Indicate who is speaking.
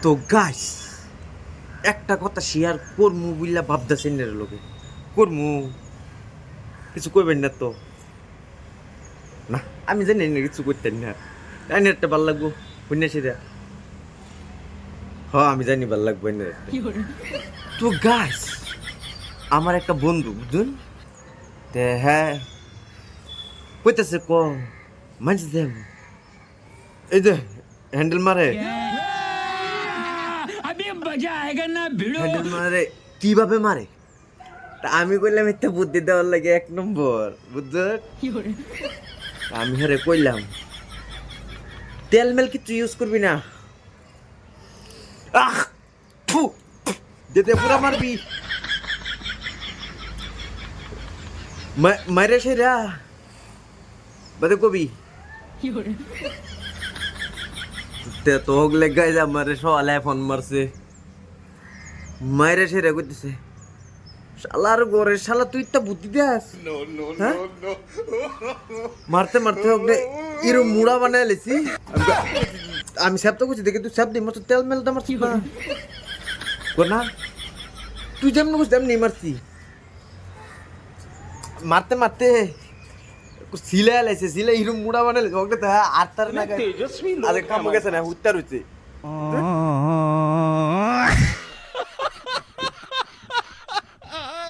Speaker 1: তো গাইস একটা কথা শেয়ার করমু বুঝলা ভাবতেছেন না লোকে করমু কিছু কইবেন না তো না আমি জানি না কিছু করতেন না জানি একটা ভাল লাগবো বুঝনা আমি জানি ভাল লাগবো তো গাইস আমার একটা বন্ধু বুঝুন হ্যাঁ কইতেছে ক মানছি দেম এই যে হ্যান্ডেল মারে হ্যান্ডেল মারে কিভাবে মারে তা আমি কইলাম একটা বুদ্ধি দেওয়ার লাগে 1 নম্বর বুঝছেন আমি হেরে কইলাম তেল মেল কিছু ইউজ করবি না আহ ফু যেতে পুরা মারবি মারে সেরা বাদে কবি তে তো হগলে গাইজ আমারে সকালে ফোন মারছে মাইরে সেরা কইতেছে শালার ঘরে শালা তুই তো বুদ্ধি দেস হ্যাঁ? মারতে মারতে হগলে ইরো মুড়া বানায় লেছি আমি সব তো কিছু দেখে তুই সব দিই মারতো তেল মেল তো মারছিস না না তুই যেমন বুঝ তেমনি মারছি মারতে মারতে সিলে লাইছে সিলে হিরো মুড়া বানালে ওকে তো আর তার না আরে কাম গেছে না উত্তর হইছে